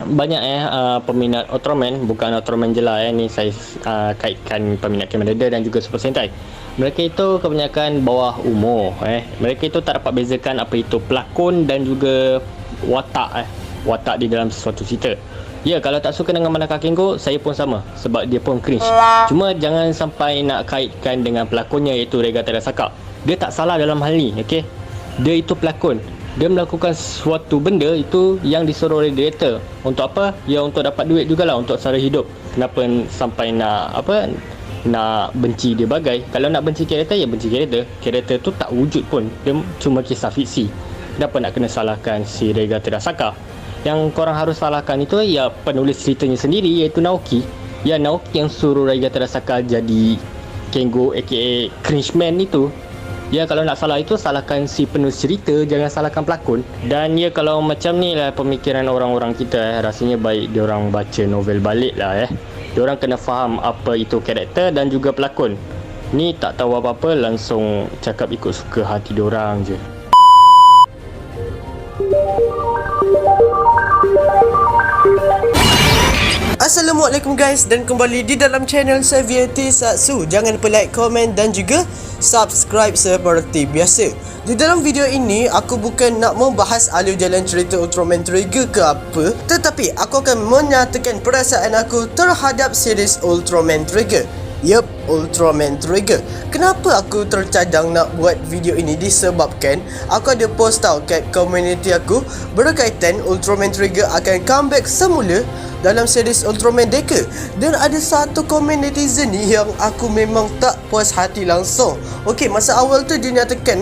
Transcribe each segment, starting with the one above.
Banyak peminat Ultraman, bukan Ultraman je lah ni saya kaitkan peminat Kamen Rider dan juga Super Sentai. Mereka itu kebanyakan bawah umur Mereka itu tak dapat bezakan apa itu pelakon dan juga watak di dalam sesuatu cerita. Ya, kalau tak suka dengan Manaka Kengo, saya pun sama sebab dia pun cringe. Cuma jangan sampai nak kaitkan dengan pelakonnya iaitu Reiga Terasaka. Dia tak salah dalam hal ni, okey? Dia itu pelakon. Dia melakukan suatu benda itu yang disuruh oleh director. Untuk apa? Ya, untuk dapat duit jugalah, untuk sara hidup. Kenapa sampai nak benci dia bagai? Kalau nak benci karakter, ya benci karakter. Karakter tu tak wujud pun. Dia cuma kisah fiksi. Kenapa nak kena salahkan si Reiga Terasaka? Yang korang harus salahkan itu ya penulis ceritanya sendiri, iaitu Naoki. Ya, Naoki yang suruh Reiga Terasaka jadi Kengo aka Cringe Man itu. Ya, kalau nak salah itu salahkan si penulis cerita, jangan salahkan pelakon. Dan ya, kalau macam ni lah pemikiran orang-orang kita rasanya baik diorang baca novel balik lah Diorang kena faham apa itu karakter dan juga pelakon. Ni tak tahu apa-apa langsung cakap ikut suka hati diorang je. Assalamualaikum guys, dan kembali di dalam channel saya VT Satsu. Jangan lupa like, komen dan juga subscribe seperti biasa. Di dalam video ini aku bukan nak membahas alur jalan cerita Ultraman Trigger ke apa, tetapi aku akan menyatakan perasaan aku terhadap series Ultraman Trigger. Yup, Ultraman Trigger. Kenapa aku tercadang nak buat video ini disebabkan aku ada post tau kat community aku berkaitan Ultraman Trigger akan comeback semula dalam series Ultraman Deca. Dan ada satu komen netizen ni yang aku memang tak puas hati langsung. Okey, masa awal tu dia nyatakan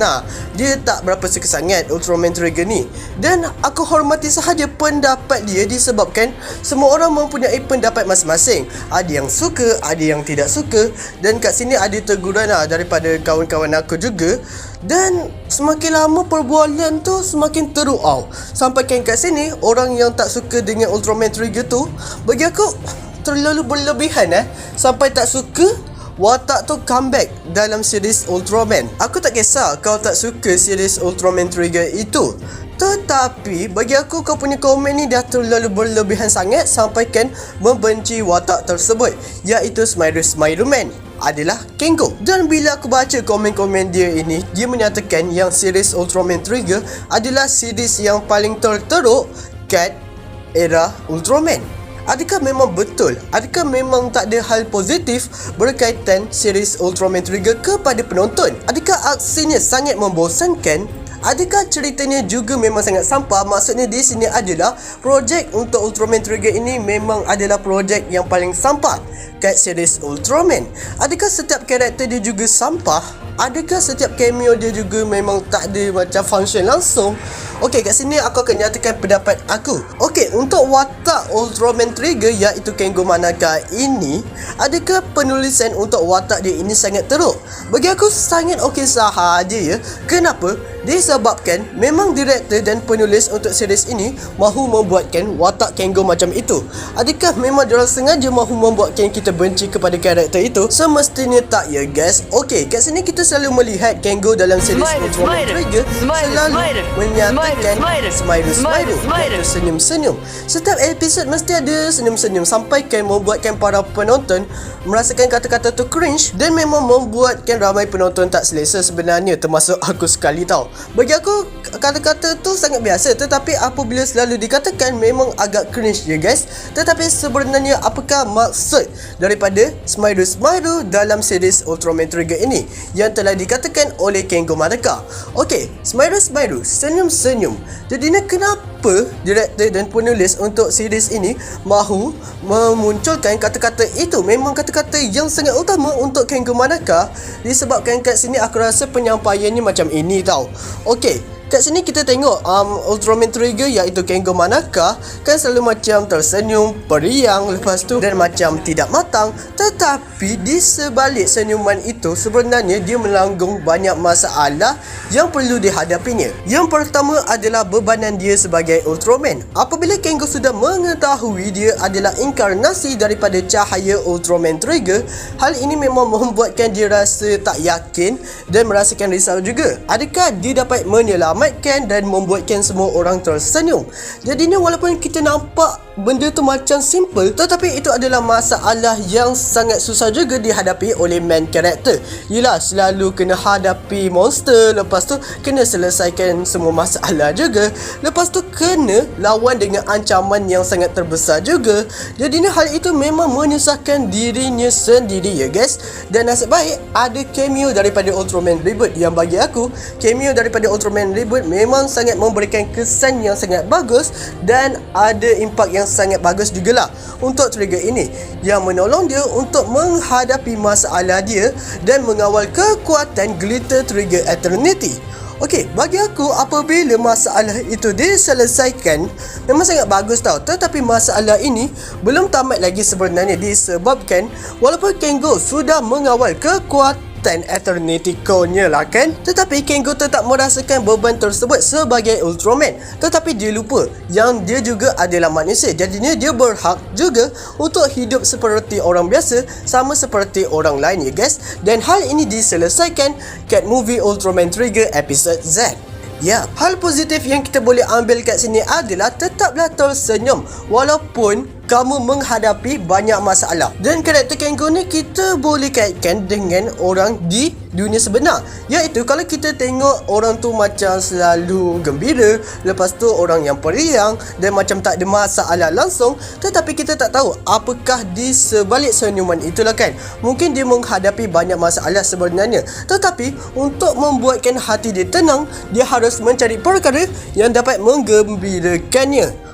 dia tak berapa suka sangat Ultraman Trigger ni. Dan aku hormati sahaja pendapat dia disebabkan semua orang mempunyai pendapat masing-masing. Ada yang suka, ada yang tidak suka. Dan kat sini ada teguran daripada kawan-kawan aku juga. Dan semakin lama perbualan tu semakin teruk Sampaikan kat sini orang yang tak suka dengan Ultraman Trigger tu, bagi aku terlalu berlebihan sampai tak suka watak tu comeback dalam series Ultraman. Aku tak kisah kau tak suka series Ultraman Trigger itu, tetapi bagi aku kau punya komen ni dah terlalu berlebihan sangat sampaikan membenci watak tersebut, iaitu Smairu-Man adalah Kengo. Dan bila aku baca komen-komen dia ini, dia menyatakan yang series Ultraman Trigger adalah series yang paling terteruk kat era Ultraman. Adakah memang betul? Adakah memang tak ada hal positif berkaitan series Ultraman Trigger kepada penonton? Adakah aksinya sangat membosankan? Adakah ceritanya juga memang sangat sampah? Maksudnya di sini adalah projek untuk Ultraman Trigger ini memang adalah projek yang paling sampah kat series Ultraman. Adakah setiap karakter dia juga sampah? Adakah setiap cameo dia juga memang tak ada macam function langsung? Okey, kat sini aku akan nyatakan pendapat aku. Okey, untuk watak Ultraman Trigger iaitu Kengo Manaka ini, adakah penulisan untuk watak dia ini sangat teruk? Bagi aku sangat okey sahaja ya. Kenapa? Disebabkan memang director dan penulis untuk series ini mahu membuatkan watak Kengo macam itu. Adakah memang diorang sengaja mahu membuatkan kita benci kepada karakter itu? Semestinya tak ya guys. Okey, kat sini kita selalu melihat Kengo dalam series Ultraman Trigger selalu menyatakan Smairu, iaitu senyum-senyum. Setiap episod mesti ada senyum-senyum, sampaikan membuatkan para penonton merasakan kata-kata tu cringe dan memang membuatkan ramai penonton tak selesa sebenarnya, termasuk aku sekali tau. Bagi aku kata-kata tu sangat biasa, tetapi apabila selalu dikatakan memang agak cringe je guys. Tetapi sebenarnya apakah maksud daripada Smairu dalam series Ultraman Trigger ini yang telah dikatakan oleh Kengo Manaka? Okey, Smairu senyum-senyum. Jadinya kenapa director dan penulis untuk series ini mahu memunculkan kata-kata itu? Memang kata-kata yang sangat utama untuk Kengo Manaka. Disebabkan kat sini aku rasa penyampaiannya macam ini tau. Okey, kat sini kita tengok Ultraman Trigger iaitu Kengo Manaka kan selalu macam tersenyum, periang lepas tu dan macam tidak matang. Tetapi di sebalik senyuman itu sebenarnya dia melanggung banyak masalah yang perlu dihadapinya. Yang pertama adalah bebanan dia sebagai Ultraman. Apabila Kengo sudah mengetahui dia adalah inkarnasi daripada cahaya Ultraman Trigger, hal ini memang membuatkan dia rasa tak yakin dan merasakan risau juga. Adakah dia dapat menyelamatkan dan membuatkan semua orang tersenyum? Jadinya walaupun kita nampak benda tu macam simple, tetapi itu adalah masalah yang sangat susah juga dihadapi oleh main character. Yelah, selalu kena hadapi monster, lepas tu kena selesaikan semua masalah juga, lepas tu kena lawan dengan ancaman yang sangat terbesar juga. Jadi hal itu memang menyusahkan dirinya sendiri ya guys. Dan nasib baik ada cameo daripada Ultraman Reboot, yang bagi aku cameo daripada Ultraman Reboot memang sangat memberikan kesan yang sangat bagus dan ada impak yang sangat bagus jugalah untuk Trigger ini, yang menolong dia untuk menghadapi masalah dia dan mengawal kekuatan Glitter Trigger Eternity. Okey, bagi aku apabila masalah itu diselesaikan memang sangat bagus tau. Tetapi masalah ini belum tamat lagi sebenarnya, disebabkan walaupun Kengo sudah mengawal kekuatan Eternity Core-nya lah kan, tetapi Kengo tetap merasakan beban tersebut sebagai Ultraman. Tetapi dia lupa yang dia juga adalah manusia, jadinya dia berhak juga untuk hidup seperti orang biasa, sama seperti orang lain ya guys. Dan hal ini diselesaikan kat movie Ultraman Trigger episode Z. Ya, hal positif yang kita boleh ambil kat sini adalah tetaplah tersenyum walaupun kamu menghadapi banyak masalah. Dan karakter Kengo ni kita boleh kaitkan dengan orang di dunia sebenar, iaitu kalau kita tengok orang tu macam selalu gembira, lepas tu orang yang periang dan macam tak ada masalah langsung, tetapi kita tak tahu apakah di sebalik senyuman itulah kan. Mungkin dia menghadapi banyak masalah sebenarnya, tetapi untuk membuatkan hati dia tenang, dia harus mencari perkara yang dapat menggembirakannya.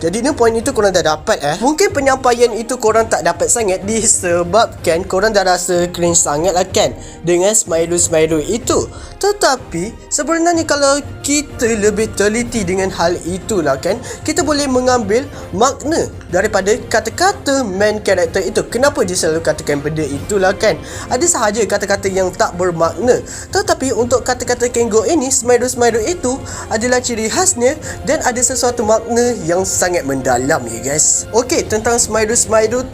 Jadi ni poin itu korang dah dapat Mungkin penyampaian itu korang tak dapat sangat disebabkan korang dah rasa cringe sangat lah kan dengan Smile itu. Tetapi sebenarnya kalau kita lebih teliti dengan hal itulah kan, kita boleh mengambil makna daripada kata-kata main character itu. Kenapa dia selalu katakan benda itulah kan. Ada sahaja kata-kata yang tak bermakna, tetapi untuk kata-kata Kengo ini, Smile itu adalah ciri khasnya dan ada sesuatu makna yang sangat mendalam ya guys. Okey, tentang Smile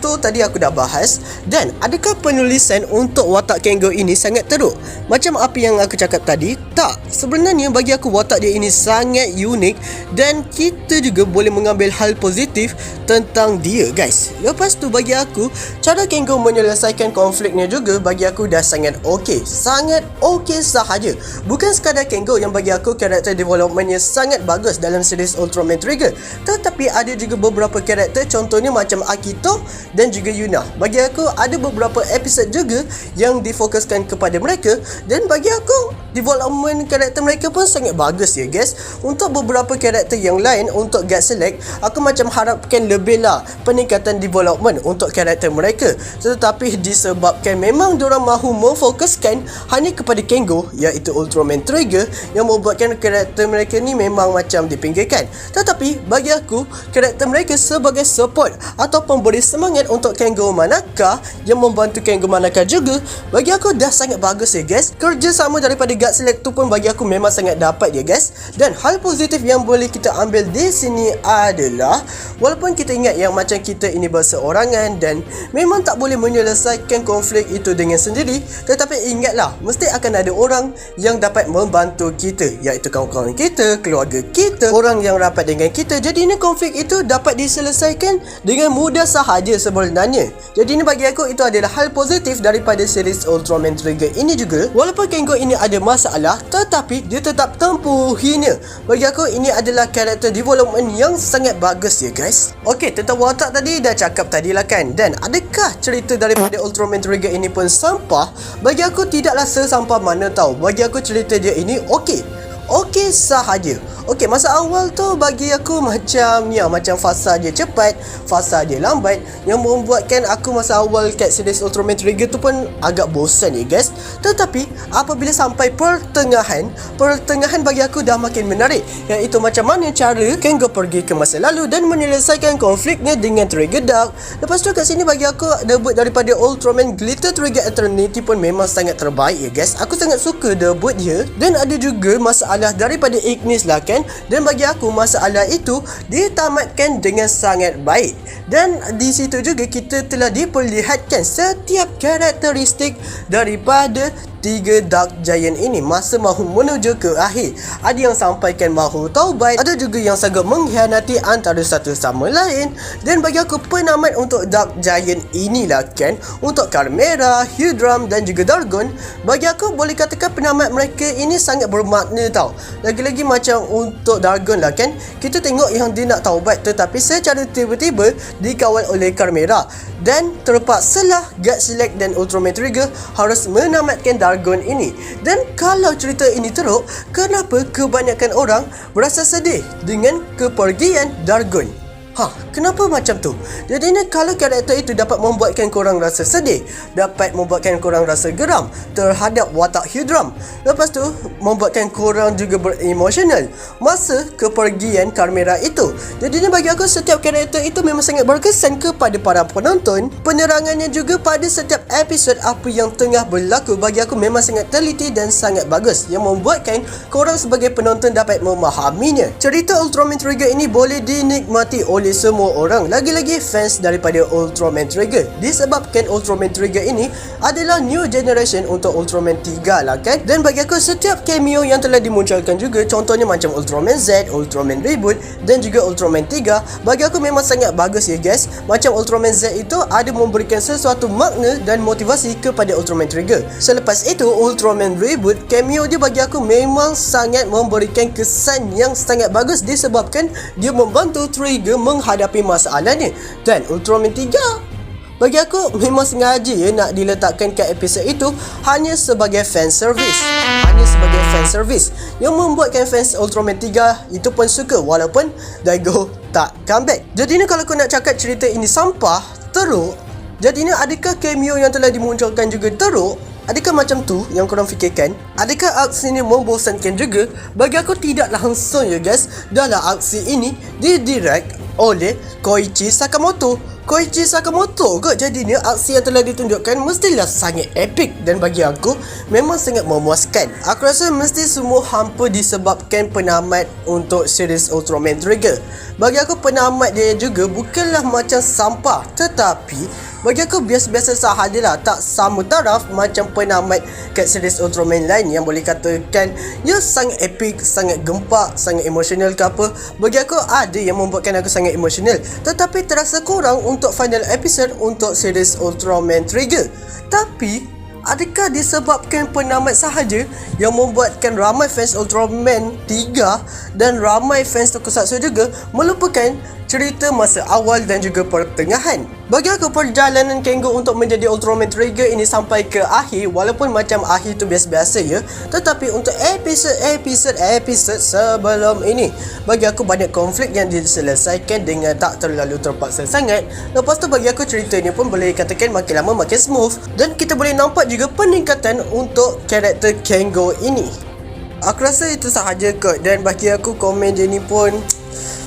tu tadi aku dah bahas. Dan adakah penulisan untuk watak Kengo ini sangat teruk macam apa yang aku cakap tadi? Tak, sebenarnya bagi aku watak dia ini sangat unik dan kita juga boleh mengambil hal positif tentang dia guys. Lepas tu bagi aku cara Kengo menyelesaikan konfliknya juga bagi aku dah sangat okey. Sangat okey sahaja. Bukan sekadar Kengo yang bagi aku karakter developmentnya sangat bagus dalam series Ultraman Trigger, tetapi ada juga beberapa karakter, contohnya macam Akito dan juga Yuna. Bagi aku ada beberapa episod juga yang difokuskan kepada mereka, dan bagi aku development karakter mereka pun sangat bagus ya guys. Untuk beberapa karakter yang lain, untuk God Select, aku macam harapkan lebih lah peningkatan development untuk karakter mereka, tetapi disebabkan memang diorang mahu memfokuskan hanya kepada Kengo, iaitu Ultraman Trigger, yang membuatkan karakter mereka ni memang macam dipinggirkan. Tetapi bagi aku karakter mereka sebagai support atau pemberi semangat untuk Kengo Manaka, yang membantu Kengo Manaka juga, bagi aku dah sangat bagus ya guys. Kerjasama daripada God Select tu pun bagi aku memang sangat dapat ya guys. Dan hal positif yang boleh kita ambil di sini adalah, walaupun kita ingat yang macam kita ini berseorangan dan memang tak boleh menyelesaikan konflik itu dengan sendiri, tetapi ingatlah mesti akan ada orang yang dapat membantu kita, iaitu kawan-kawan kita, keluarga kita, orang yang rapat dengan kita. Jadi ini konflik itu dapat diselesaikan dengan mudah sahaja sebenarnya. Jadi ini bagi aku itu adalah hal positif daripada series Ultraman Trigger ini juga. Walaupun Kengo ini ada masalah, tetapi dia tetap tempuhinya. Bagi aku ini adalah karakter development yang sangat bagus ya guys. Okey, tentang watak tadi dah cakap tadi lah kan. Dan adakah cerita daripada Ultraman Trigger ini pun sampah? Bagi aku tidaklah sesampah mana tahu. Bagi aku cerita dia ini okey sahaja. Okey, masa awal tu bagi aku macam macam fasa dia cepat, fasa dia lambat, yang membuatkan aku masa awal kat series Ultraman Trigger tu pun agak bosan ya guys. Tetapi apabila sampai pertengahan bagi aku dah makin menarik, iaitu macam mana cara Kengo pergi ke masa lalu dan menyelesaikan konfliknya dengan Trigger Dark. Lepas tu kat sini bagi aku debut daripada Ultraman Glitter Trigger Eternity pun memang sangat terbaik ya guys. Aku sangat suka debut dia. Dan ada juga masalah daripada Ignis lah kan. Dan bagi aku masalah itu ditamatkan dengan sangat baik. Dan di situ juga kita telah diperlihatkan setiap karakteristik daripada tiga Dark Giant ini masa mahu menuju ke akhir. Ada yang sampaikan mahu taubat, ada juga yang sangat mengkhianati antara satu sama lain. Dan bagi aku penamat untuk Dark Giant inilah kan, untuk Chimera, Hydrum dan juga Dargon, bagi aku boleh katakan penamat mereka ini sangat bermakna tau. Lagi-lagi macam untuk Dargon lah kan, kita tengok yang dia nak taubat tetapi secara tiba-tiba dikawal oleh Chimera, dan terpaksalah God Select dan Ultraman Trigger harus menamatkan Dargon ini. Dan kalau cerita ini teruk, kenapa kebanyakan orang berasa sedih dengan kepergian Dargon? Kenapa macam tu? Jadi ni kalau karakter itu dapat membuatkan korang rasa sedih, dapat membuatkan korang rasa geram terhadap watak Hydrum, lepas tu membuatkan korang juga beremosional masa kepergian Chimera itu. Jadi ni bagi aku setiap karakter itu memang sangat berkesan kepada para penonton. Penerangannya juga pada setiap episod apa yang tengah berlaku bagi aku memang sangat teliti dan sangat bagus, yang membuatkan korang sebagai penonton dapat memahaminya. Cerita Ultraman Trigger ini boleh dinikmati oleh semua orang, lagi-lagi fans daripada Ultraman Trigger, disebabkan Ultraman Trigger ini adalah new generation untuk Ultraman 3 lah kan. Dan bagi aku setiap cameo yang telah dimunculkan juga, contohnya macam Ultraman Z, Ultraman Reboot dan juga Ultraman 3, bagi aku memang sangat bagus ya guys. Macam Ultraman Z itu ada memberikan sesuatu makna dan motivasi kepada Ultraman Trigger. Selepas itu Ultraman Reboot, cameo dia bagi aku memang sangat memberikan kesan yang sangat bagus, disebabkan dia membantu Trigger menghadapi masalahnya. Dan Ultraman 3 bagi aku memang sengaja nak diletakkan kat episod itu hanya sebagai fan service. Yang membuatkan fans Ultraman 3 itu pun suka walaupun Daigo tak comeback. Jadi ni kalau kau nak cakap cerita ini sampah, teruk, jadi ni adakah cameo yang telah dimunculkan juga teruk? Adakah macam tu yang korang fikirkan? Adakah aksi ini membosankan juga? Bagi aku tidak langsung ya guys. Dalam aksi ini didirect oleh Koichi Sakamoto. Koichi Sakamoto ke? Jadinya aksi yang telah ditunjukkan mestilah sangat epic, dan bagi aku memang sangat memuaskan. Aku rasa mesti semua hampa disebabkan penamat untuk series Ultraman Trigger. Bagi aku penamat dia juga bukanlah macam sampah, tetapi bagi aku biasa-biasa sahajalah, tak sama taraf macam penamat kat series Ultraman lain yang boleh katakan ya sangat epic, sangat gempak, sangat emosional ke apa. Bagi aku ada yang membuatkan aku sangat emosional, tetapi terasa kurang untuk final episode untuk series Ultraman Trigger. Tapi adakah disebabkan penamat sahaja yang membuatkan ramai fans Ultraman 3 dan ramai fans Tokusatsu juga melupakan cerita masa awal dan juga pertengahan? Bagi aku perjalanan Kengo untuk menjadi Ultraman Trigger ini sampai ke akhir, walaupun macam akhir tu biasa-biasa ya, tetapi untuk episod sebelum ini bagi aku banyak konflik yang diselesaikan dengan tak terlalu terpaksa sangat. Lepas tu bagi aku cerita ni pun boleh katakan makin lama makin smooth, dan kita boleh nampak juga peningkatan untuk karakter Kengo ini. Aku rasa itu sahaja kot, dan bagi aku komen dia ni pun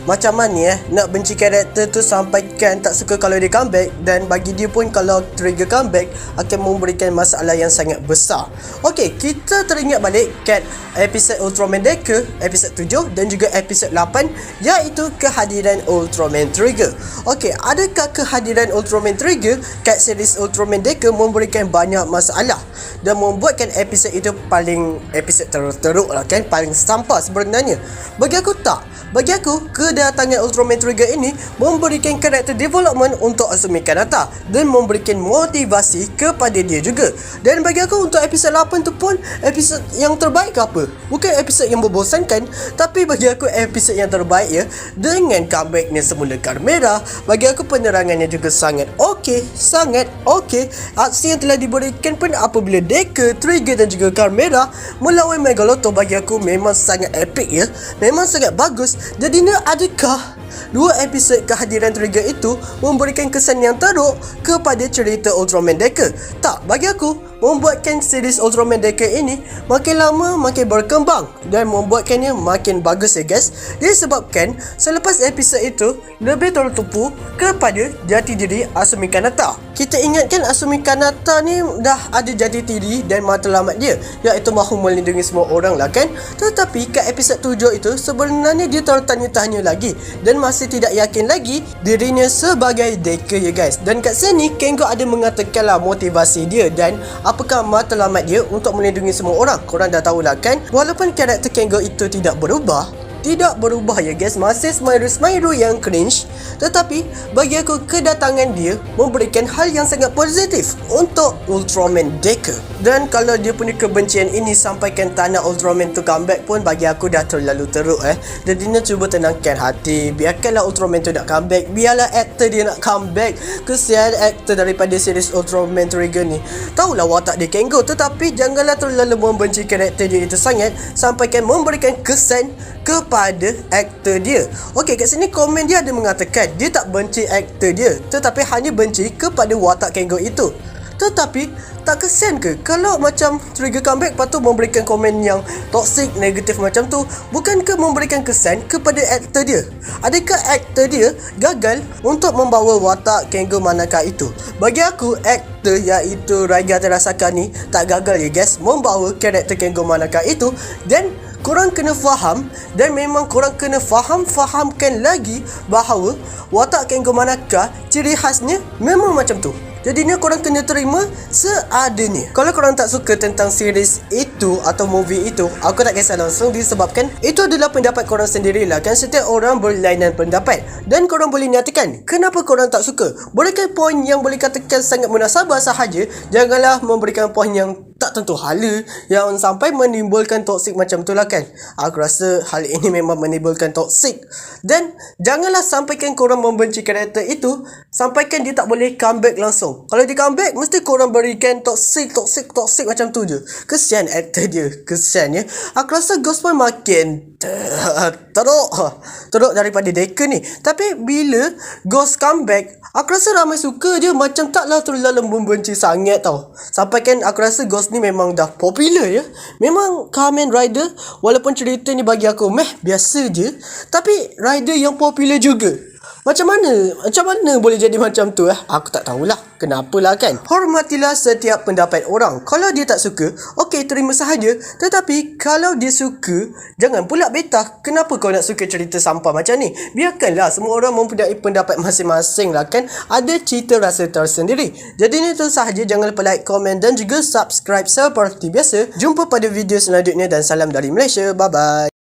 macam mana nak benci karakter tu sampaikan tak suka kalau dia comeback, dan bagi dia pun kalau Trigger comeback akan memberikan masalah yang sangat besar. Okey, kita teringat balik kat episod Ultraman Deca episod 7 dan juga episod 8, iaitu kehadiran Ultraman Trigger. Okey, adakah kehadiran Ultraman Trigger kat series Ultraman Deca memberikan banyak masalah dan membuatkan episod itu paling episod teruk lah kan, paling sampah sebenarnya? Bagi aku tak. Bagi aku, kedatangan Ultraman Trigger ini memberikan karakter development untuk Asumi Kanata dan memberikan motivasi kepada dia juga. Dan bagi aku untuk episod 8 tu pun episod yang terbaik ke apa? Bukan episod yang membosankan, tapi bagi aku episod yang terbaik ya. Dengan comebacknya semula Chimera, bagi aku penerangannya juga sangat okey, sangat okey. Aksi yang telah diberikan pun apabila Deca, Trigger dan juga Chimera melawan Megaloto, bagi aku memang sangat epic ya. Memang sangat bagus. Jadinya adakah dua episod kehadiran Trigger itu memberikan kesan yang teruk kepada cerita Ultraman Deca? Tak, bagi aku membuatkan series Ultraman Deca ini makin lama makin berkembang dan membuatkannya makin bagus ya guys. Disebabkan selepas episod itu lebih tertumpu kepada jati diri Asumi Kanata. Kita ingatkan Asumi Kanata ni dah ada jati diri dan matlamat dia, iaitu mahu melindungi semua orang lah kan. Tetapi kat episod 7 itu sebenarnya dia tertanya-tanya lagi dan masih tidak yakin lagi dirinya sebagai Deca ya guys. Dan kat sini Kengo ada mengatakanlah motivasi dia dan apakah matlamat dia untuk melindungi semua orang. Korang dah tahulah kan, walaupun karakter Kengo itu tidak berubah ya guys, masih Smairu yang cringe, tetapi bagi aku kedatangan dia memberikan hal yang sangat positif untuk Ultraman Deku. Dan kalau dia punya kebencian ini sampaikan tak nak Ultraman tu comeback pun bagi aku dah terlalu teruk Jadi dia cuba tenangkan hati, biarkanlah Ultraman tu nak comeback, biarlah aktor dia nak comeback. Kesian aktor daripada series Ultraman Trigger ni, tahulah watak dia Kengo, tetapi janganlah terlalu membenci karakter dia itu sangat sampaikan memberikan kesan kepada aktor dia. Okey, kat sini komen dia ada mengatakan dia tak benci aktor dia, tetapi hanya benci kepada watak Kengo itu. Tetapi tak kesian ke kalau macam Trigger comeback lepas tu memberikan komen yang toxic, negatif macam tu? Bukankah memberikan kesan kepada aktor dia? Adakah aktor dia gagal untuk membawa watak Kengo Manaka itu? Bagi aku aktor iaitu Raiga Terasaka ni tak gagal ya guys membawa karakter Kengo Manaka itu. Dan korang kena faham, dan memang korang kena fahamkan lagi bahawa watak Kengo Manaka ciri khasnya memang macam tu. Jadinya korang kena terima seadanya. Kalau korang tak suka tentang series itu atau movie itu, aku tak kisah langsung disebabkan itu adalah pendapat korang sendirilah kan. Setiap orang berlainan pendapat dan korang boleh nyatakan kenapa korang tak suka. Berikan poin yang boleh katakan sangat munasabah sahaja. Janganlah memberikan poin yang tak tentu hala yang sampai menimbulkan toksik macam tu lah kan. Aku rasa hal ini memang menimbulkan toksik. Dan janganlah sampaikan korang membenci karakter itu sampaikan dia tak boleh comeback langsung. Kalau dia comeback mesti korang berikan toksik macam tu je. Kesian aktor dia, kesian ya. Aku rasa Ghost pun makin teruk daripada Deku ni. Tapi bila Ghost comeback, aku rasa ramai suka je, macam taklah terlalu membenci sangat tau. Sampaikan aku rasa Ghost ni memang dah popular ya. Memang Kamen Rider walaupun cerita ni bagi aku biasa je, tapi rider yang popular juga. Macam mana boleh jadi macam tu Aku tak tahulah. Kenapalah kan. Hormatilah setiap pendapat orang. Kalau dia tak suka, okey, terima sahaja. Tetapi kalau dia suka, jangan pula betah. Kenapa kau nak suka cerita sampah macam ni? Biarkanlah semua orang mempunyai pendapat masing-masing lah kan. Ada cita rasa tersendiri. Jadi itu sahaja. Jangan lupa like, komen dan juga subscribe seperti biasa. Jumpa pada video selanjutnya dan salam dari Malaysia. Bye bye.